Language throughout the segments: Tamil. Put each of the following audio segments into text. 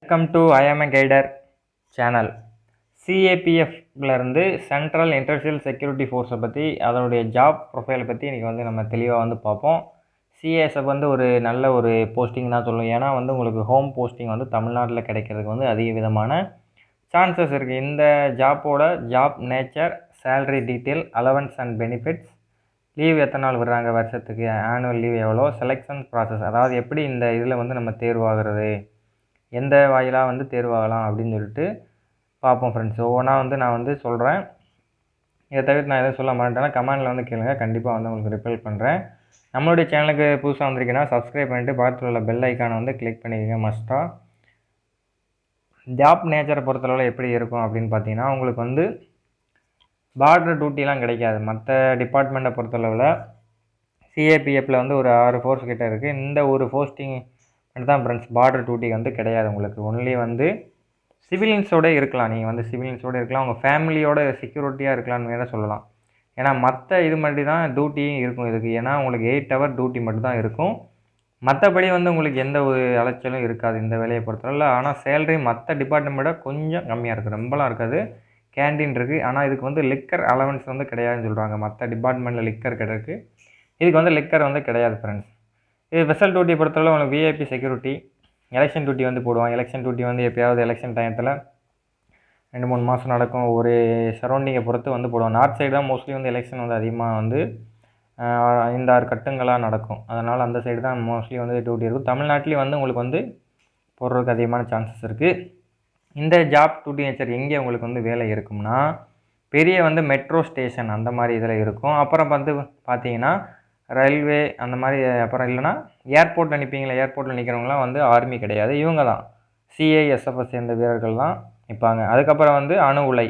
Welcome to IMA guider channel. சிஏபிஎஃப்லேருந்து சென்ட்ரல் இண்டஸ்ட்ரியல் செக்யூரிட்டி ஃபோர்ஸை பற்றி அதனுடைய ஜாப் ப்ரொஃபைலை பற்றி இன்றைக்கி நம்ம தெளிவாக பார்ப்போம். சிஏஎஸ்எஃப் ஒரு நல்ல ஒரு போஸ்டிங் தான் சொல்லுவோம். ஏன்னா உங்களுக்கு ஹோம் போஸ்டிங் தமிழ்நாட்டில் கிடைக்கிறதுக்கு அதிக விதமான சான்சஸ் இருக்குது. இந்த ஜாப்போட job nature, salary detail, allowance and benefits, leave எத்தனை நாள் விடுறாங்க வருஷத்துக்கு, ஆனுவல் லீவ் எவ்வளோ, செலெக்ஷன் ப்ராசஸ், அதாவது எப்படி இந்த இதில் நம்ம தேர்வாகிறது, எந்த வாயிலாக தேர்வாகலாம் அப்படின்னு சொல்லிட்டு பார்ப்போம் ஃப்ரெண்ட்ஸ். ஒவ்வொன்றா நான் சொல்கிறேன். இதை தவிர்த்து நான் எதுவும் சொல்ல மாட்டேன்னா கமெண்டில் கேளுங்க, கண்டிப்பாக உங்களுக்கு ரிப்ளை பண்ணுறேன். நம்மளுடைய சேனலுக்கு புதுசாக வந்திருக்கீங்கன்னா சப்ஸ்கிரைப் பண்ணிவிட்டு பக்கத்தில் உள்ள பெல் ஐக்கானை கிளிக் பண்ணிக்கோங்க மஸ்ட்டாக. ஜாப் நேச்சரை பொறுத்தளவில் எப்படி இருக்கும் அப்படின்னு பார்த்தீங்கன்னா, உங்களுக்கு பார்டர் டியூட்டிலாம் கிடைக்காது. மற்ற டிபார்ட்மெண்ட்டை பொறுத்தளவில் சிஏபிஎஃப்பில் ஒரு 6 ஃபோர்ஸ் கிட்டே இருக்குது. இந்த ஒரு போஸ்டிங் தான் ஃப்ரெண்ட்ஸ் பார்டர் டியூட்டி கிடையாது. உங்களுக்கு ஒன்லி சிவிலியன்ஸோடு இருக்கலாம். நீங்கள் சிவிலியன்ஸோடு இருக்கலாம், உங்கள் ஃபேமிலியோட செக்யூரிட்டியாக இருக்கலாம்னு வேறு சொல்லலாம். ஏன்னா மற்ற இது மாதிரி தான் டியூட்டியும் இருக்கும் இதுக்கு. ஏன்னா உங்களுக்கு 8 ஹவர் டியூட்டி மட்டும் தான் இருக்கும். மற்றபடி உங்களுக்கு எந்த ஒரு அலைச்சலும் இருக்காது இந்த வேலையை பொறுத்தவரை. ஆனால் சேலரி மற்ற டிபார்ட்மெண்ட்டை கொஞ்சம் கம்மியாக இருக்குது, ரொம்பலாம் இருக்காது. கேண்டீன் இருக்குது, ஆனால் இதுக்கு லிக்கர் அலவன்ஸ் கிடையாதுன்னு சொல்கிறாங்க. மற்ற டிபார்ட்மெண்ட்டில் லிக்கர் கிடக்கு, இதுக்கு லிக்கர் கிடையாது ஃப்ரெண்ட்ஸ். இது ஸ்பெஷல் டியூட்டியை பொறுத்தவரை உங்களுக்கு விஐபி செக்யூரிட்டி, எலெக்ஷன் டியூட்டி போடுவாங்க. எலெக்ஷன் டியூட்டி எப்போயாவது எலெக்ஷன் டயத்தில் 2-3 மாதம் நடக்கும். ஒரு சரௌண்டிங்கை பொறுத்து போடுவாங்க. நார்த் சைடு தான் மோஸ்ட்லி எலெக்ஷன் அதிகமாக 5-6 கட்டுங்களாக நடக்கும். அதனால் அந்த சைடு தான் மோஸ்ட்லி டியூட்டி இருக்கும். தமிழ்நாட்டிலேயும் உங்களுக்கு போடுறதுக்கு அதிகமான சான்சஸ் இருக்குது. இந்த ஜாப் டியூட்டி நேச்சர் எங்கே உங்களுக்கு வேலை இருக்கும்னா, பெரிய மெட்ரோ ஸ்டேஷன் அந்த மாதிரி இதில் இருக்கும். அப்புறம் பார்த்தீங்கன்னா ரயில்வே அந்த மாதிரி. அப்புறம் இல்லைனா ஏர்போர்ட்டில் நிற்பீங்களா, ஏர்போர்ட்டில் நிற்கிறவங்களாம் ஆர்மி கிடையாது, இவங்க தான் சிஐஎஸ்எஃப்ஐ சேர்ந்த வீரர்கள் தான் நிற்பாங்க. அதுக்கப்புறம் அணு உலை,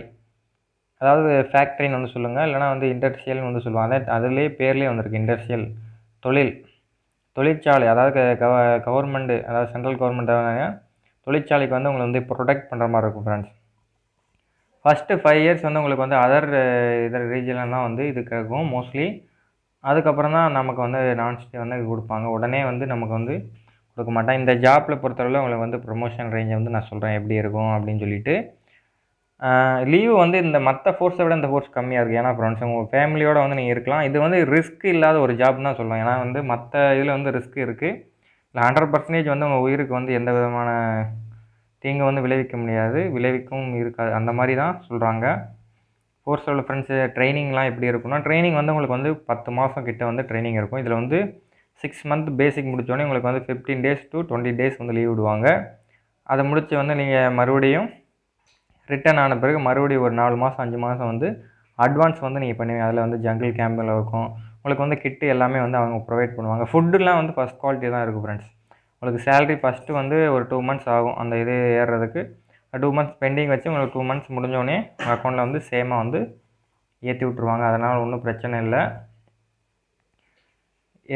அதாவது ஃபேக்ட்ரின்னு சொல்லுங்கள், இல்லைனா இண்டஸ்ட்ரியல்னு சொல்லுவாங்க. அதுலேயே பேர்லேயே வந்திருக்கு இண்டஸ்ட்ரியல், தொழிற்சாலை. அதாவது கவர்மெண்ட்டு, அதாவது சென்ட்ரல் கவர்மெண்ட்டாக தொழிற்சாலைக்கு உங்களை ப்ரொடெக்ட் பண்ணுற மாதிரி இருக்கும் ஃப்ரெண்ட்ஸ். ஃபஸ்ட்டு 5 இயர்ஸ் உங்களுக்கு அதர் இதர் ரீஜன்லாம் இதுக்கு இருக்கும் மோஸ்ட்லி. அதுக்கப்புறம் தான் நமக்கு நான்ஸ்டே கொடுப்பாங்க. உடனே நமக்கு கொடுக்க மாட்டாங்க. இந்த ஜாப்பில் பொறுத்தவரை உங்களுக்கு ப்ரொமோஷன் ரேஞ்சை நான் சொல்கிறேன் எப்படி இருக்கும் அப்படின்னு சொல்லிட்டு. லீவு இந்த மற்ற ஃபோர்ஸை விட இந்த ஃபோர்ஸ் கம்மியாக இருக்குது. ஏன்னா ஃப்ரெண்ட்ஸ் உங்கள் ஃபேமிலியோடு நீங்கள் இருக்கலாம். இது ரிஸ்க் இல்லாத ஒரு ஜாப்னு தான் சொல்லுவேன். ஏன்னா மற்ற இதில் ரிஸ்க் இருக்குது. இல்லை 100% உங்கள் உயிருக்கு எந்த விதமான தீங்கு விளைவிக்க முடியாது, விளைவிக்கவும் இருக்காது. அந்த மாதிரி தான் சொல்கிறாங்க. ஃபோர்ஸில் ஃப்ரெண்ட்ஸு. ட்ரைனிங்லாம் எப்படி இருக்குன்னா, ட்ரைனிங் உங்களுக்கு 10 மாதம் கிட்ட ட்ரைனிங் இருக்கும். இதில் 6 மந்த் பேசிக் முடித்தோடனே உங்களுக்கு 15 days to 20 days லீவ் விடுவாங்க. அதை முடித்து நீங்கள் மறுபடியும் ரிட்டர்ன் ஆன பிறகு மறுபடியும் ஒரு 4 மாதம் 5 மாதம் அட்வான்ஸ் நீங்கள் பண்ணுவீங்க. அதில் ஜங்கிள் கேம்பில் இருக்கும். உங்களுக்கு கிட்டு எல்லாமே அவங்க ப்ரொவைட் பண்ணுவாங்க. ஃபுட்டுலாம் ஃபஸ்ட் குவாலிட்டி தான் இருக்கும் ஃப்ரெண்ட்ஸ். உங்களுக்கு சேலரி ஃபஸ்ட்டு ஒரு 2 months ஆகும் அந்த இது ஏறுறதுக்கு. 2 months பெண்டிங் வச்சு உங்களுக்கு 2 months முடிஞ்சோடனே உங்கள் அக்கௌண்ட்டில் சேமாக ஏற்றி விட்ருவாங்க. அதனால் ஒன்றும் பிரச்சனை இல்லை.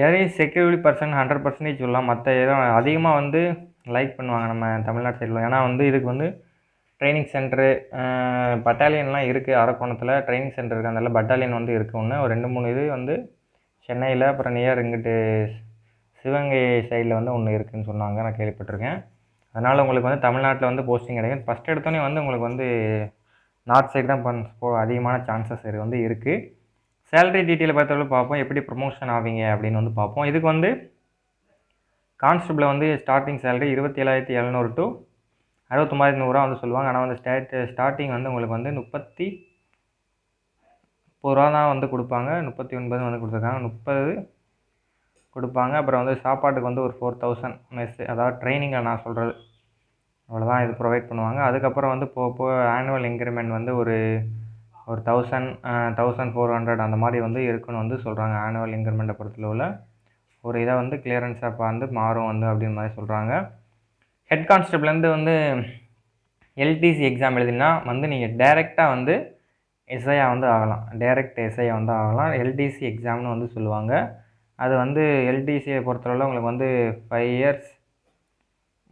யாரையும் செக்யூரிட்டி பர்சன் 100% சொல்லலாம். மற்ற எதுவும் அதிகமாக லைக் பண்ணுவாங்க நம்ம தமிழ்நாடு சைடில். ஏன்னா இதுக்கு ட்ரைனிங் சென்டரு, பட்டாலியன்லாம் இருக்குது. அரக்கோணத்தில் ட்ரைனிங் சென்டர் இருக்குது. அதனால் பட்டாலியன் இருக்குது. ஒரு 2-3 இது சென்னையில், அப்புறம் நியர் இங்கிட்டு சிவகங்கை சைடில் ஒன்று இருக்குதுன்னு சொன்னாங்க, நான் கேள்விப்பட்டிருக்கேன். அதனால் உங்களுக்கு தமிழ்நாட்டில் போஸ்டிங் கிடைக்கும். ஃபஸ்ட் எடுத்தோடனே உங்களுக்கு நார்த் சைடு தான் அதிகமான சான்சஸ் இருக்குது. சேலரி டீட்டெயில் பார்த்தாலும் பார்ப்போம், எப்படி ப்ரொமோஷன் ஆவீங்க அப்படின்னு பார்ப்போம். இதுக்கு கான்ஸ்டபிளில் ஸ்டார்டிங் சேலரி 27,700 to 69,100 சொல்லுவாங்க. ஆனால் ஸ்டார்டிங் உங்களுக்கு 30 ரூபா தான் கொடுப்பாங்க. 39 கொடுத்துருக்காங்க, 30 கொடுப்பாங்க. அப்புறம் சாப்பாட்டுக்கு ஒரு 4,000 மெஸ், அதாவது ட்ரைனிங்கில் நான் சொல்கிறது அவ்வளோதான். இது ப்ரொவைட் பண்ணுவாங்க. அதுக்கப்புறம் போக ஆனுவல் இன்க்ரிமெண்ட் ஒரு 1,400 அந்த மாதிரி இருக்குன்னு சொல்கிறாங்க. ஆனுவல் இன்க்ரிமெண்ட்டை பொறுத்தளவில் ஒரு இதை கிளியரன்ஸாக மாறும் அப்படின்னு மாதிரி சொல்கிறாங்க. ஹெட் கான்ஸ்டபிள்லேருந்து எல்டிசி எக்ஸாம் எழுதினா நீங்கள் டைரெக்டாக எஸ்ஐயாக ஆகலாம். டைரக்ட் எஸ்ஐயாக ஆகலாம். எல்டிசி எக்ஸாம்னு சொல்லுவாங்க. அது எல்டிசியை பொறுத்தளவில் உங்களுக்கு 5 years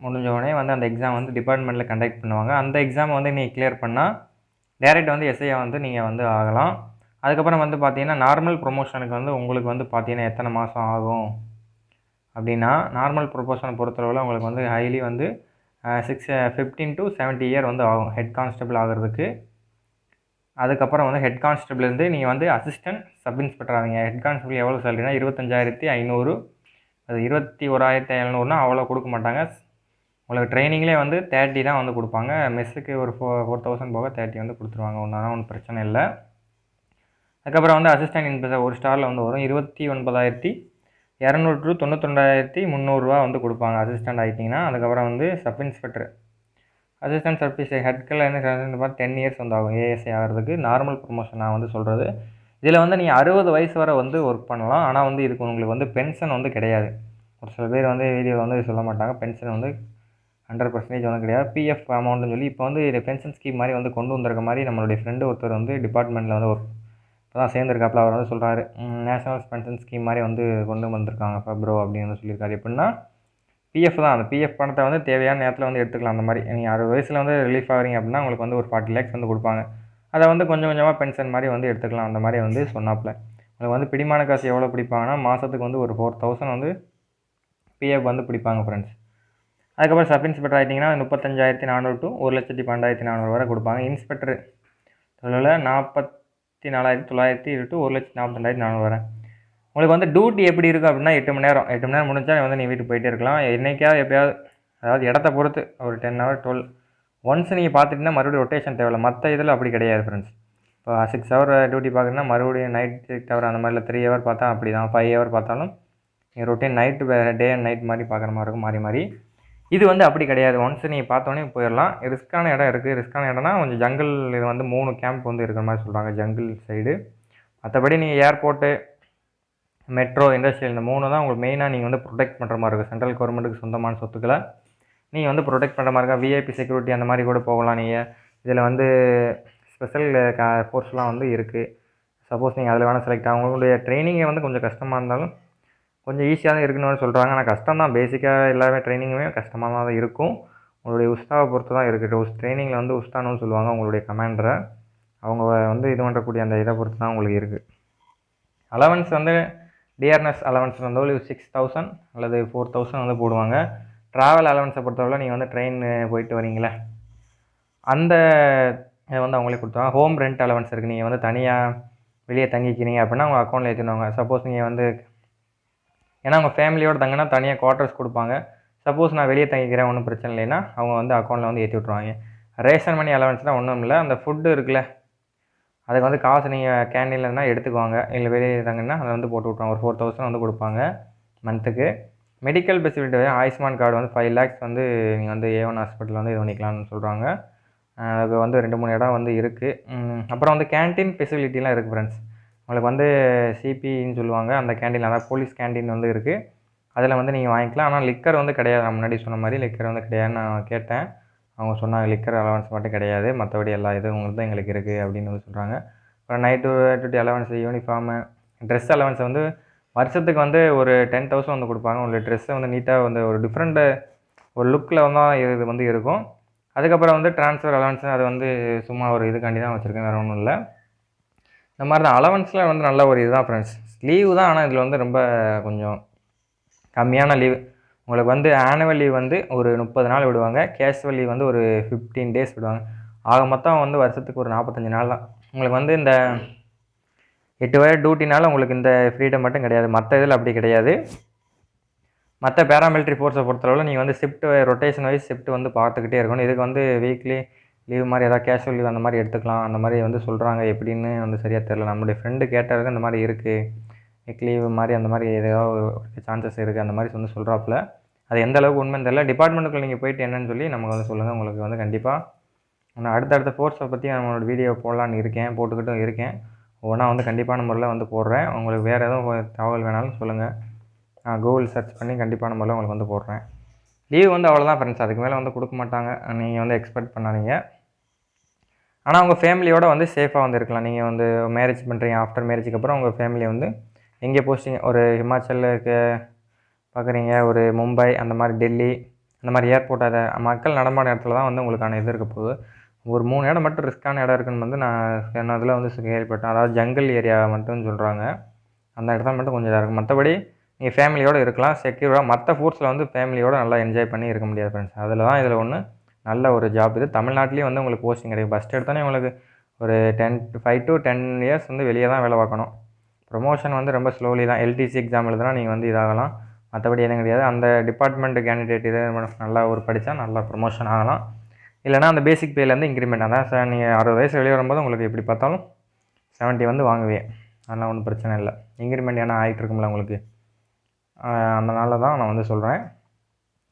முடிஞ்சோடனே அந்த எக்ஸாம் டிபார்ட்மெண்ட்டில் கண்டக்ட் பண்ணுவாங்க. அந்த எக்ஸாமை நீங்கள் கிளியர் பண்ணால் டைரெக்ட் எஸ்ஐயாக நீங்கள் ஆகலாம். அதுக்கப்புறம் பார்த்தீங்கன்னா நார்மல் ப்ரொமோஷனுக்கு உங்களுக்கு பார்த்தீங்கன்னா எத்தனை மாதம் ஆகும் அப்படின்னா, நார்மல் ப்ரொமோஷனை பொறுத்தளவில் உங்களுக்கு ஹைலி 15 to 70 இயர் வந்து ஆகும் ஹெட் கான்ஸ்டபிள் ஆகிறதுக்கு. அதுக்கப்புறம் வந்து ஹெட் கான்ஸ்டபிள்லேருந்து நீங்கள் வந்து அசிஸ்டன்ட் சப் இன்ஸ்பெக்டர் ஆவீங்க. ஹெட் கான்ஸ்டபிள் எவ்வளோ சேலரினா 25,500, அது 21,700னா அவ்வளோ கொடுக்க மாட்டாங்க. உங்களுக்கு ட்ரைனிங்லேயே வந்து 30 தான் வந்து கொடுப்பாங்க. மெஸ்ஸுக்கு ஒரு 4,000 போக 30 வந்து கொடுத்துருவாங்க. ஒன்றும் பிரச்சனை இல்லை. அதுக்கப்புறம் வந்து அசிஸ்டன்ட் இன்ஸ்பெக்டர் ஒரு ஸ்டாரில் வந்து வரும் 29,200 to 92,300 வந்து கொடுப்பாங்க அசிஸ்டன்ட் ஆகிட்டிங்கன்னா. அதுக்கப்புறம் வந்து சப் இன்ஸ்பெக்டர் அசிஸ்டன்ட் சப் ஹெட்கில் வந்து 10 இயர்ஸ் வந்து ஆகும் ஏஎஸ்ஐ ஆகிறதுக்கு. நார்மல் ப்ரொமோஷன் நான் வந்து சொல்கிறது. இதில் வந்து நீங்கள் 60 வயசு வரை வந்து ஒர்க் பண்ணலாம். ஆனால் வந்து இதுக்கு உங்களுக்கு வந்து பென்ஷன் வந்து கிடையாது. ஒரு சில பேர் வந்து வீடியோவில் வந்து சொல்ல மாட்டாங்க, பென்ஷன் வந்து 100% வந்து கிடையாது. பிஎஃப் அமௌண்ட்டுன்னு சொல்லி இப்போ வந்து இது பென்ஷன் ஸ்கீம் மாதிரி வந்து கொண்டு வந்திருக்க மாதிரி நம்மளுடைய ஃப்ரெண்டு ஒருத்தர் வந்து டிபார்ட்மெண்ட்டில் வந்து ஒர்க் இப்போ தான் சேர்ந்துருக்காப்புல. அவர் வந்து சொல்கிறாரு, நேஷனல் பென்ஷன் ஸ்கீம் மாதிரி வந்து கொண்டு வந்திருக்காங்க ப்ரோ அப்படின்னு சொல்லியிருக்காரு. எப்படின்னா பிஎஃப் தான். அந்த பிஎஃப் பணத்தை வந்து தேவையான நேரத்தில் வந்து எடுத்துக்கலாம். அந்த மாதிரி நீங்கள் 60 வயசில் வந்து ரிலீஃப் ஆகிறீங்க அப்படின்னா உங்களுக்கு வந்து ஒரு 40 lakhs வந்து கொடுப்பாங்க. அதை வந்து கொஞ்சம் கொஞ்சமாக பென்ஷன் மாதிரி வந்து எடுத்துக்கலாம். அந்த மாதிரி வந்து சொன்னாப்புல. உங்களுக்கு வந்து பிடிமான காசு எவ்வளோ பிடிப்பாங்கன்னா மாதத்துக்கு வந்து ஒரு 4,000 வந்து பிஎஃப் வந்து பிடிப்பாங்க ஃப்ரெண்ட்ஸ். அதுக்கப்புறம் சப் இன்ஸ்பெக்டர் ஆகிட்டிங்கன்னா 35,400 to 1,12,400 வரை கொடுப்பாங்க. இன்ஸ்பெக்டர் தொழிலில் 44,900 to 1,42,400 வரை. உங்களுக்கு வந்து டியூட்டி எப்படி இருக்குது அப்படின்னா 8 மணி நேரம். 8 மணி நேரம் முடிஞ்சால் வந்து நீ வீட்டுக்கு போயிட்டே இருக்கலாம். என்றைக்காவது எப்போயாவது, அதாவது இடத்த பொறுத்து ஒரு 10 hour 12 ஒன்ஸ் நீங்கள் பார்த்துட்டிங்கன்னா மறுபடியும் ரொட்டேஷன் தேவையில்லை. மற்ற இதில் அப்படி கிடையாது ஃப்ரெண்ட்ஸ். இப்போ 6 hour டியூட்டி பார்க்குறீங்கன்னா மறுபடியும் நைட் 6 hour அந்த மாதிரில 3 hour பார்த்தா அப்படி தான். 5 hour பார்த்தாலும் நீங்கள் routine night day and night மாதிரி பார்க்குற மாதிரி இருக்கும், மாறி மாறி. இது வந்து அப்படி கிடையாது. ஒன்ஸ் நீங்கள் பார்த்தோன்னே போயிடலாம். ரிஸ்க்கான இடம் இருக்குது. ரிஸ்க்கான இடம்னா கொஞ்சம் ஜங்கிள். இது வந்து 3 கேம்ப் வந்து இருக்கிற மாதிரி சொல்கிறாங்க ஜங்கிள் சைடு. மற்றபடி நீங்கள் ஏர்போர்ட்டு, மெட்ரோ, இண்டஸ்ட்ரியல் இந்த 3 தான் உங்களுக்கு மெயினாக நீங்கள் வந்து ப்ரொடெக்ட் பண்ணுற மாதிரி இருக்கும். சென்ட்ரல் கவர்மெண்ட்டுக்கு சொந்தமான சொத்துக்களை நீங்கள் வந்து ப்ரொடெக்ட் பண்ணுற மாதிரி இருக்கா. விஐபி செக்யூரிட்டி அந்த மாதிரி கூட போகலாம் நீங்கள். இதில் வந்து ஸ்பெஷல் ஃபோர்ஸ்லாம் வந்து இருக்குது. சப்போஸ் நீங்கள் அதில் வேணால் செலக்ட் ஆகும். உங்களுடைய ட்ரைனிங்கை வந்து கொஞ்சம் கஷ்டமாக இருந்தாலும் கொஞ்சம் ஈஸியாக தான் இருக்குன்னு சொல்கிறாங்க. ஆனால் கஷ்டம் தான். பேசிக்காக எல்லாமே ட்ரைனிங்குமே கஷ்டமாக தான் இருக்கும். உங்களுடைய உஸ்தாவை பொறுத்து தான் இருக்குது. ட்ரைனிங்கில் வந்து உஸ்தானுன்னு சொல்லுவாங்க உங்களுடைய கமாண்டரை. அவங்க வந்து இது பண்ணக்கூடிய அந்த இதை பொறுத்து தான் உங்களுக்கு இருக்குது. அலவன்ஸ் வந்து டிஆர்என்எஸ் அலவன்ஸ் வந்து 6,000 அல்லது 4,000 வந்து போடுவாங்க. ட்ராவல் அலவன்ஸை பொறுத்தவரை நீங்கள் வந்து ட்ரெயின் போயிட்டு வரீங்களே அந்த இதை வந்து அவங்களே கொடுத்தாங்க. ஹோம் ரெண்ட் அலவன்ஸ் இருக்குது. நீங்கள் வந்து தனியாக வெளியே தங்கிக்கிறீங்க அப்படின்னா அவங்க அக்கௌண்ட்டில் ஏற்றிடுவாங்க. சப்போஸ் நீங்கள் வந்து ஏன்னா அவங்க ஃபேமிலியோடு தங்கினா தனியாக குவார்ட்டர்ஸ் கொடுப்பாங்க. சப்போஸ் நான் வெளியே தங்கிக்கிறேன் ஒன்றும் பிரச்சனை இல்லைன்னா அவங்க வந்து அக்கௌண்ட்டில் வந்து ஏற்றி விட்ருவாங்க. ரேஷன் மணி அலவன்ஸ்னால் ஒன்றும் இல்லை. அந்த ஃபுட்டு இருக்குல்ல அதுக்கு வந்து காசு நீங்கள் கேண்டீனில் இருந்தால் எடுத்துக்குவாங்க. இல்லை வெளியே தங்கினா அதை வந்து போட்டு விட்ருவாங்க. ஒரு 4,000 வந்து கொடுப்பாங்க மந்த்துக்கு. மெடிக்கல் ஃபெசிலிட்டி ஆயுஷ்மான் கார்டு வந்து 5 lakhs வந்து நீங்கள் வந்து A1 ஹாஸ்பிட்டலில் வந்து இது பண்ணிக்கலாம்னு சொல்கிறாங்க. அதுக்கு வந்து 2-3 இடம் வந்து இருக்குது. அப்புறம் வந்து கேன்டீன் ஃபெசிலிட்டிலாம் இருக்குது ஃப்ரெண்ட்ஸ். உங்களுக்கு வந்து சிபின்னு சொல்லுவாங்க அந்த கேண்டீன், அதாவது போலீஸ் கேண்டீன் வந்து இருக்குது. அதில் வந்து நீங்கள் வாங்கிக்கலாம். ஆனால் லிக்கர் வந்து கிடையாது. நான் முன்னாடி சொன்ன மாதிரி லிக்கர் வந்து கிடையாதுன்னு நான் கேட்டேன். அவங்க சொன்னாங்க லிக்கர் அலவன்ஸ் மட்டும் கிடையாது, மற்றபடி எல்லா இதுவும் உங்களுக்கு தான் எங்களுக்கு இருக்குது அப்படின்னு வந்து சொல்கிறாங்க. அப்புறம் night duty allowance, uniform, dress allowance வந்து வருஷத்துக்கு வந்து ஒரு 10,000 வந்து கொடுப்பாங்க. உங்களுடைய ட்ரெஸ்ஸை வந்து நீட்டாக வந்து ஒரு டிஃப்ரெண்ட்டு ஒரு லுக்கில் தான் இது வந்து இருக்கும். அதுக்கப்புறம் வந்து ட்ரான்ஸ்ஃபர் அலவன்ஸ் அது வந்து சும்மா ஒரு இதுக்காண்டி தான் வச்சுருக்கேன், வேறு ஒன்றும் இல்லை. இந்த மாதிரி தான் அலவன்ஸில் வந்து நல்ல ஒரு இதுதான் ஃப்ரெண்ட்ஸ். லீவு தான், ஆனால் இதில் வந்து ரொம்ப கொஞ்சம் கம்மியான லீவு. உங்களுக்கு வந்து ஆனுவல் லீவ் வந்து ஒரு 30 நாள் விடுவாங்க. கேஷுவல் லீவ் வந்து ஒரு 15 days விடுவாங்க. ஆக மொத்தம் வந்து வருஷத்துக்கு ஒரு 45 நாள் தான். உங்களுக்கு வந்து இந்த 8 வயது டியூட்டினால உங்களுக்கு இந்த ஃப்ரீடம் மட்டும் கிடையாது. மற்ற இதில் அப்படி கிடையாது. மற்ற பேராமிலிட்ரி ஃபோர்ஸை பொறுத்தளவில் நீங்கள் வந்து ஷிஃப்ட் ரொட்டேஷன் வைஸ் ஷிஃப்ட் வந்து பார்த்துக்கிட்டே இருக்கணும். இதுக்கு வந்து வீக்லி லீவ் மாதிரி ஏதாவது கேஷுவல் லீவ் அந்த மாதிரி எடுத்துக்கலாம். அந்த மாதிரி வந்து சொல்கிறாங்க. எப்படின்னு வந்து சரியாக தெரில. நம்மளுடைய ஃப்ரெண்டு கேட்டவருக்கு இந்த மாதிரி இருக்குது, வீக் லீவ் மாதிரி அந்த மாதிரி ஏதாவது சான்சஸ் இருக்குது அந்த மாதிரி வந்து சொல்கிறாப்புல. அது எந்த அளவுக்கு உண்மைன்னு தெரியல. டிபார்ட்மெண்ட்டுக்குள்ள நீங்கள் போயிட்டு என்னன்னு சொல்லி நமக்கு வந்து சொல்லுங்கள். உங்களுக்கு வந்து கண்டிப்பாக நான் அடுத்தடுத்த ஃபோர்ஸை பற்றி நம்மளோட வீடியோ போடலான்னு இருக்கேன், போட்டுக்கிட்டும் இருக்கேன். ஒவ்வொன்றா வந்து கண்டிப்பான முறையில் வந்து போடுறேன். உங்களுக்கு வேறு எதுவும் தகவல் வேணாலும் சொல்லுங்கள். நான் கூகுள் சர்ச் பண்ணி கண்டிப்பான முறையில் உங்களுக்கு வந்து போடுறேன். லீவ் வந்து அவ்வளோதான் ஃப்ரெண்ட்ஸ். அதுக்கு மேலே வந்து கொடுக்க மாட்டாங்க. நீங்கள் வந்து எக்ஸ்பெக்ட் பண்ணாதீங்க. ஆனால் உங்கள் ஃபேமிலியோடு வந்து சேஃபாக வந்து இருக்கலாம். நீங்கள் வந்து மேரேஜ் பண்ணுறீங்க, ஆஃப்டர் மேரேஜுக்கு அப்புறம் உங்கள் ஃபேமிலியை வந்து எங்கே போஸ்டிங் ஒரு ஹிமாச்சலுக்கு பார்க்குறீங்க, ஒரு மும்பை அந்த மாதிரி டெல்லி அந்த மாதிரி ஏர்போர்ட் அதை மக்கள் நடமாட இடத்துல தான் வந்து உங்களுக்கான இது இருக்க போகுது. ஒரு 3 இடம் மட்டும் ரிஸ்க்கான இடம் இருக்குன்னு வந்து நான் சொன்னதில் வந்து கேள்விப்பட்டேன். அதாவது ஜங்கிள் ஏரியா மட்டும் சொல்கிறாங்க. அந்த இடத்துல மட்டும் கொஞ்சம் இதாக இருக்கும். மற்றபடி நீங்கள் ஃபேமிலியோடு இருக்கலாம் செக்யூராக. மற்ற ஃபோர்ஸில் வந்து ஃபேமிலியோடு நல்லா என்ஜாய் பண்ணி இருக்க முடியாது ஃப்ரெண்ட்ஸ். அதில் தான் இதில் ஒன்று நல்ல ஒரு ஜாப் இது. தமிழ்நாட்டிலேயே வந்து உங்களுக்கு போஸ்டிங் கிடைக்கும். ஃபஸ்ட் எடுத்தோன்னே உங்களுக்கு ஒரு 5 to 10 இயர்ஸ் வந்து வெளியே தான் வேலை பார்க்கணும். ப்ரொமோஷன் வந்து ரொம்ப ஸ்லோலி தான். எல்டிசி எக்ஸாம் எழுதுனா நீங்கள் வந்து இதாகலாம். மற்றபடி எதுவும் கிடையாது. அந்த டிபார்ட்மெண்ட் கேண்டிடேட் இது நல்லா ஒரு படித்தா நல்லா ப்ரொமோஷன் ஆகலாம். இல்லைனா அந்த பேசிக் பேலேருந்து இன்க்ரிமெண்ட். அதான் சார் நீங்கள் 60 வயசு வெளியே வரும்போது உங்களுக்கு எப்படி பார்த்தாலும் 70 வந்து வாங்குவேன். அதெல்லாம் ஒன்றும் பிரச்சனை இல்லை. இன்க்ரிமெண்ட் ஏன்னா ஆகிட்டு இருக்கும்ல உங்களுக்கு. அதனால தான் நான் வந்து சொல்கிறேன்.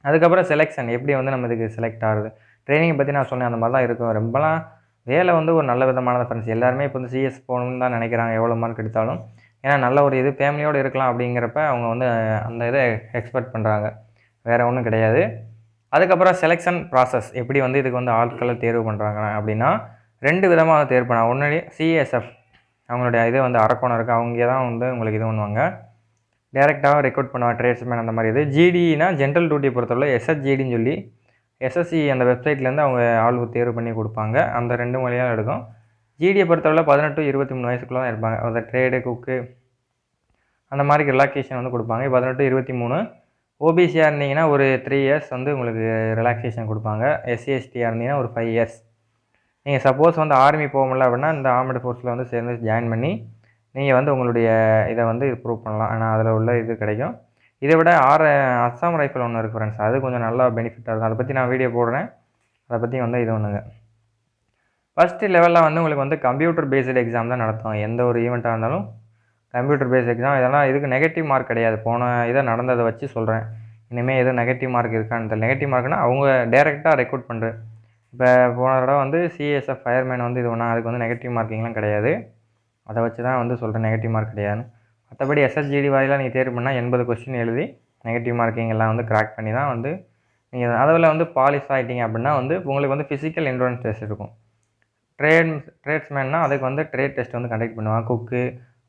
அதுக்கப்புறம் செலெக்ஷன் எப்படி வந்து நம்ம இதுக்கு செலக்ட் ஆகுது. ட்ரைனிங்கை பற்றி நான் சொன்னேன். அந்த மாதிரி தான் இருக்கும். ரொம்பலாம் வேலை வந்து ஒரு நல்ல விதமானது ஃப்ரெண்ட்ஸ். எல்லாருமே இப்போ வந்து சிஎஸ் போகணும்னு தான் நினைக்கிறாங்க எவ்வளோ மார்க் எடுத்தாலும். ஏன்னா நல்ல ஒரு இது ஃபேமிலியோடு இருக்கலாம் அப்படிங்கிறப்ப அவங்க வந்து அந்த இதை எக்ஸ்பெக்ட் பண்ணுறாங்க. வேறு ஒன்றும் கிடையாது. அதுக்கப்புறம் செலெக்ஷன் ப்ராசஸ் எப்படி வந்து இதுக்கு வந்து ஆட்களை தேர்வு பண்ணுறாங்க அப்படின்னா 2 விதமாக தேர்வு பண்ணாங்க. ஒன்று சிஎஸ்எஃப் அவங்களுடைய இது வந்து அரக்கோணம் இருக்குது. அவங்க தான் வந்து உங்களுக்கு இது பண்ணுவாங்க. டேரெக்டாக ரெக்ரூட் பண்ணுவாங்க ட்ரேட்ஸ்மேன் அந்த மாதிரி இது. ஜிடினா ஜென்ரல் டியூட்டியை பொறுத்தவரை எஸ்எஸ்ஜிடின்னு சொல்லி எஸ்எஸ்சி அந்த வெப்சைட்லேருந்து அவங்க ஆள் தேர்வு பண்ணி கொடுப்பாங்க. அந்த 2 வழியாக எடுக்கும். ஜிடியை பொறுத்தவரை 18 to 23 வயசுக்குள்ளே தான் இருப்பாங்க. அந்த ட்ரேடு குக்கு அந்த மாதிரி ரிலாக்ஸேஷன் வந்து கொடுப்பாங்க. 18 to 23. ஓபிசியாக இருந்தீங்கன்னா ஒரு 3 இயர்ஸ் வந்து உங்களுக்கு ரிலாக்ஸேஷன் கொடுப்பாங்க. எஸ்சிஎஸ்டியாக இருந்தீங்கன்னா ஒரு 5 இயர்ஸ். நீங்கள் சப்போஸ் வந்து ஆர்மி போக முடியல அப்படின்னா இந்த ஆர்மடு ஃபோர்ஸில் வந்து சேர்ந்து ஜாயின் பண்ணி நீங்கள் வந்து உங்களுடைய இதை வந்து ப்ரூவ் பண்ணலாம். ஆனால் அதில் உள்ள இது கிடைக்கும். இதை விட அஸ்ஸாம் ரைஃபிள் ஒன்று இருக்குது ஃப்ரெண்ட்ஸ். அது கொஞ்சம் நல்லா பெனிஃபிட்டாக இருக்கும். அதை பற்றி நான் வீடியோ போடுறேன். அதை பற்றி வந்து இது ஒன்றுங்க. ஃபஸ்ட்டு லெவலில் வந்து உங்களுக்கு வந்து கம்ப்யூட்டர் பேஸ்டு எக்ஸாம் தான் நடத்தும். எந்த ஒரு ஈவெண்ட்டாக இருந்தாலும் கம்ப்யூட்டர் பேஸ்ட் எக்ஸாம். இதெல்லாம் இதுக்கு நெகட்டிவ் மார்க் கிடையாது. போன இதை நடந்ததை வச்சு சொல்கிறேன். இனிமேல் எதுவும் நெகட்டிவ் மார்க் இருக்கான்னு தெரியல. நெகட்டிவ் மார்க்னால் அவங்க டேரெக்டாக ரெக்ரூட் பண்ணுறது. இப்போ போன தடவை வந்து சிஎஸ்எஃப் ஃபயர்மேன் வந்து இது ஒன்றா அதுக்கு வந்து நெகட்டிவ் மார்க்கிங்லாம் கிடையாது. அதை வச்சு தான் வந்து சொல்கிறேன் நெகட்டிவ் மார்க் கிடையாதுன்னு. மற்றபடி எஸ்எஸ்ஜிடி வாயிலாக நீங்கள் தேர்வு பண்ணால் 80 கொஸ்டின் எழுதி நெகட்டிவ் மார்க்கிங் எல்லாம் வந்து கிராக் பண்ணி தான் வந்து நீங்கள் அதில் வந்து பாலிஸ் ஆகிட்டீங்க அப்படின்னா வந்து உங்களுக்கு வந்து ஃபிசிக்கல் என்ட்ரன்ஸ் டெஸ்ட் இருக்கும். ட்ரேட்ஸ்மேன்னா அதுக்கு வந்து ட்ரேட் டெஸ்ட் வந்து கண்டக்ட் பண்ணுவாங்க. குக்கு,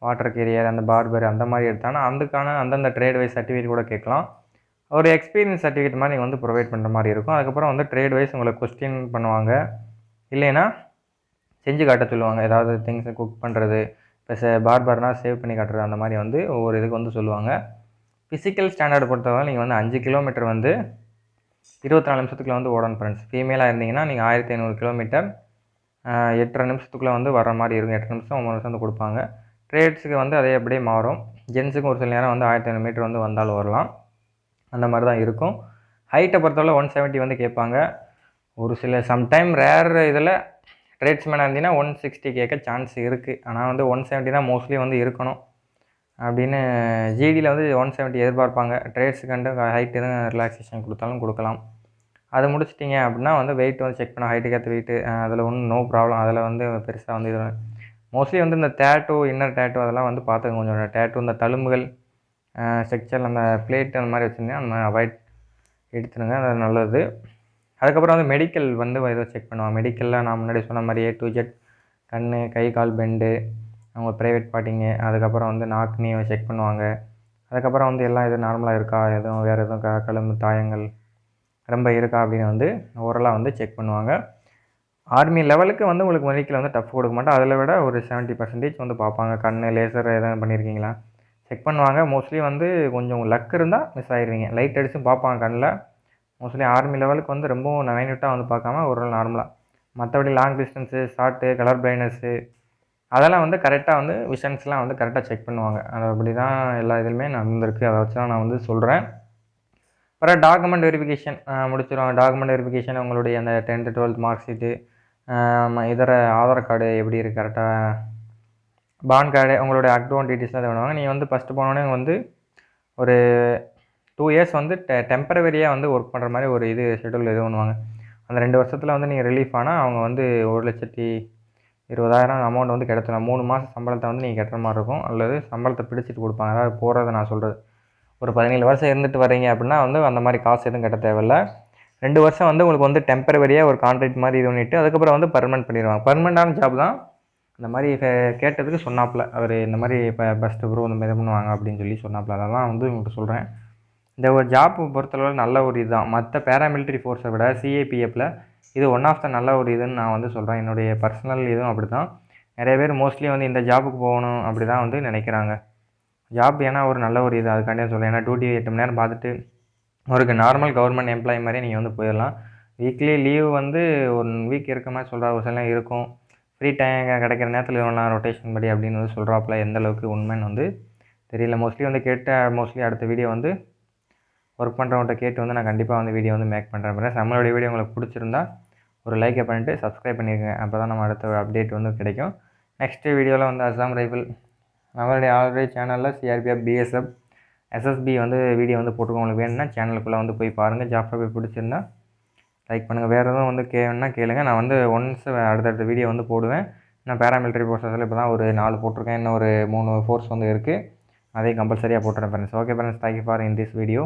வாட்டர் கேரியர், அந்த பார்பர் அந்த மாதிரி எடுத்தாங்கன்னா அதுக்கான அந்தந்த ட்ரேட் வைஸ் சர்டிஃபிகேட் கூட கேட்கலாம். ஒரு எக்ஸ்பீரியன்ஸ் சர்டிஃபிகேட் மாதிரி நீங்கள் வந்து ப்ரொவைட் பண்ணுற மாதிரி இருக்கும். அதுக்கப்புறம் வந்து ட்ரேட் வைஸ் உங்களுக்கு கொஸ்டின் பண்ணுவாங்க. இல்லைன்னா செஞ்சு காட்ட சொல்லுவாங்க. ஏதாவது திங்ஸை குக் பண்ணுறது, இப்போ பார்பர்னால் சேவ் பண்ணி காட்டுறது அந்த மாதிரி வந்து ஒவ்வொரு இதுக்கு வந்து சொல்லுவாங்க. ஃபிசிக்கல் ஸ்டாண்டர்டு பொறுத்தவரை நீங்கள் வந்து 5 கிலோமீட்டர் வந்து 24 நிமிஷத்துக்குள்ளே வந்து ஓடணும் ஃப்ரெண்ட்ஸ். ஃபீமேலாக இருந்தீங்கன்னா நீங்கள் 1500 கிலோமீட்டர் 8.5 நிமிஷத்துக்குள்ளே வந்து வர மாதிரி இருக்கும். 8 நிமிஷம் 9 நிமிஷம் வந்து கொடுப்பாங்க. ட்ரேட்ஸுக்கு வந்து அதே அப்படியே மாறும். ஜென்ஸுக்கும் ஒரு சில நேரம் வந்து 1500 மீட்டர் வந்து வந்தாலும் வரலாம். அந்த மாதிரி தான் இருக்கும். ஹைட்டை பொறுத்தவரை 170 வந்து கேட்பாங்க. ஒரு சில சம்டைம் ரேர் இதில் ட்ரேட்ஸ்மேனாக இருந்தீங்கன்னா 160 கேட்க சான்ஸ் இருக்குது. ஆனால் வந்து 170 தான் மோஸ்ட்லி வந்து இருக்கணும் அப்படின்னு ஜிடியில் வந்து 170 எதிர்பார்ப்பாங்க. ட்ரேட்ஸுக்கு ஹைட் எதுவும் ரிலாக்ஸேஷன் கொடுத்தாலும் கொடுக்கலாம். அதை முடிச்சிட்டிங்க அப்படின்னா வந்து வெயிட் வந்து செக் பண்ண ஹைட்டுக்கு ஏற்ற வெயிட்டு அதில் ஒன்றும் நோ ப்ராப்ளம். அதில் வந்து பெருசாக வந்து இது மோஸ்ட்லி வந்து இந்த டேட்டூ இன்னர் டேட்டூ அதெல்லாம் வந்து பார்த்துங்க. கொஞ்சம் டேட்டூ இந்த தழும்புகள் ஸ்ட்ரக்சர் அந்த பிளேட் அந்த மாதிரி வச்சுருந்தீங்கன்னா அந்த மாதிரி அவாய்ட் எடுத்துடுங்க. அது நல்லது. அதுக்கப்புறம் வந்து மெடிக்கல் வந்து ஏதோ செக் பண்ணுவாங்க. மெடிக்கலில் நான் முன்னாடி சொன்ன மாதிரி A to Z கண், கை, கால் பெண்டு, அவங்க ப்ரைவேட் பார்ட்டிங்கு, அதுக்கப்புறம் வந்து நாக்கு நீ செக் பண்ணுவாங்க. அதுக்கப்புறம் வந்து எல்லாம் எதுவும் நார்மலாக இருக்கா, எதுவும் வேறு எதுவும் கழும்பு தாயங்கள் ரொம்ப இருக்கா அப்படின்னு வந்து ஓரலாக வந்து செக் பண்ணுவாங்க. ஆர்மி லெவலுக்கு வந்து உங்களுக்கு மெடிக்கல் வந்து டஃப் கொடுக்க மாட்டோம். அதில் விட ஒரு 70% வந்து பார்ப்பாங்க. கண், லேசர் எதுவும் பண்ணியிருக்கீங்களா செக் பண்ணுவாங்க. மோஸ்ட்லி வந்து கொஞ்சம் லக் இருந்தால் மிஸ் ஆகிடுவீங்க. லைட் அடிச்சும் பார்ப்பாங்க கண்ணில். மோஸ்ட்லி ஆர்மி லெவலுக்கு வந்து ரொம்பவும் மைன்யூட்டாக வந்து பார்க்காம ஒரு நார்மலாக. மற்றபடி long distance, short, colour blindness அதெல்லாம் வந்து கரெக்டாக வந்து விஷன்ஸ்லாம் வந்து கரெக்டாக செக் பண்ணுவாங்க. அது அப்படி தான் எல்லா இதுலையுமே நடந்திருக்கு. அதை வச்சு தான் நான் வந்து சொல்கிறேன். அப்புறம் டாக்குமெண்ட் வெரிஃபிகேஷன் முடிச்சிடும். டாக்குமெண்ட் வெரிஃபிகேஷன் உங்களுடைய அந்த 10th 12th மார்க் ஷீட்டு, இதர ஆதார் கார்டு எப்படி இருக்குது கரெக்டாக, பான் கார்டு, உங்களுடைய அக்கௌண்ட் டீட்டெயில்ஸ் தான் வேணுவாங்க. நீங்கள் வந்து ஃபஸ்ட்டு போனோடனே வந்து ஒரு 2 இயர்ஸ் வந்து டெம்பரவரியாக வந்து ஒர்க் பண்ணுற மாதிரி ஒரு இது ஷெட்யூல் இது பண்ணுவாங்க. அந்த 2 வருஷத்தில் வந்து நீங்கள் ரிலீஃப் ஆனால் அவங்க வந்து 1,20,000 அமௌண்ட் வந்து கிடச்சிடும். 3 மாதம் சம்பளத்தை வந்து நீங்கள் கட்டுற மாதிரி இருக்கும். அல்லது சம்பளத்தை பிடிச்சிட்டு கொடுப்பாங்க. அதாவது போகிறத நான் சொல்கிறது. ஒரு 17 வருஷம் இருந்துட்டு வரீங்க அப்படின்னா வந்து அந்த மாதிரி காசு எதுவும் கட்ட தேவையில்ல. 2 வருஷம் வந்து உங்களுக்கு வந்து டெம்பரவரியாக ஒரு கான்ட்ராக்ட் மாதிரி இது பண்ணிவிட்டு அதுக்கப்புறம் வந்து பர்மனெண்ட் பண்ணிடுவாங்க. பர்மனெண்டான ஜாப் தான். இந்த மாதிரி கேட்டதுக்கு சொன்னாப்புல அவர் இந்த மாதிரி இப்போ பெஸ்ட்டு ப்ரோ இந்த மாதிரி பண்ணுவாங்க அப்படின்னு சொல்லி சொன்னாப்புல. அதெல்லாம் வந்து உங்கள்கிட்ட சொல்கிறேன். இந்த ஒரு ஜாப் பொறுத்தளவு நல்ல ஒரு இதுதான். மற்ற பேராமிலிட்ரி ஃபோர்ஸை விட சிஏபிஎஃப்பில் இது ஒன் ஆஃப் த நல்ல ஒரு இதுன்னு நான் வந்து சொல்கிறேன். என்னுடைய பர்சனல் இதுவும் அப்படி தான். நிறைய பேர் மோஸ்ட்லி வந்து இந்த ஜாபுக்கு போகணும் அப்படி தான் வந்து நினைக்கிறாங்க. ஜாப் ஏன்னா ஒரு நல்ல ஒரு இது அதுக்காண்டியே சொல்கிறேன். ஏன்னா டியூட்டி 8 மணி நேரம் பார்த்துட்டு ஒரு நார்மல் கவர்மெண்ட் எம்ப்ளாயி மாதிரி நீங்கள் வந்து போயிடலாம். வீக்லி லீவ் வந்து 1 வீக் இருக்க மாதிரி சொல்கிறா, ஒரு சில நேரம் இருக்கும். ஃப்ரீ டைம் கிடைக்கிற நேரத்தில் இவங்கலாம் ரொட்டேஷன் படி அப்படின்னு வந்து சொல்கிறாப்புல. எந்த அளவுக்கு உண்மைன்னு வந்து தெரியல. மோஸ்ட்லி அடுத்த வீடியோ வந்து ஒர்க் பண்ணுறவங்கள்ட்ட கேட்டு வந்து நான் கண்டிப்பாக வந்து வீடியோ வந்து மேக் பண்ணுறேன். நம்மளுடைய வீடியோ உங்களுக்கு பிடிச்சிருந்தா ஒரு லைக்கை பண்ணிவிட்டு சப்ஸ்கிரைப் பண்ணியிருக்கேன். அப்போ தான் நம்ம அடுத்த அப்டேட் வந்து கிடைக்கும். நெக்ஸ்ட்டு வீடியோவில் வந்து அசாம் ரைஃபிள் நம்மளுடைய ஆல்ரெடி சேனலில் சிஆர்பிஎஃப், பிஎஸ்எஃப், எஸ்எஸ்பி வந்து வீடியோ வந்து போட்டுருக்கோம். உங்களுக்கு வேணும்னா சேனலுக்குள்ளே வந்து போய் பாருங்கள். ஜாப் டாபிக் பிடிச்சிருந்தா லைக் பண்ணுங்கள். வேறு எதுவும் வந்து வேணும்னா கேளுங்க. நான் வந்து ஒன்ஸ் அடுத்தடுத்த வீடியோ வந்து போடுவேன். நான் பேராமிலிட்டரி ஃபோர்ஸஸில் இப்போ தான் ஒரு 4 போட்டிருக்கேன். இன்னும் ஒரு 3 ஃபோர்ஸ் வந்து இருக்குது. அதையும் கம்பல்சரியாக போட்டுறேன் friends. Okay friends, thank you for in this video.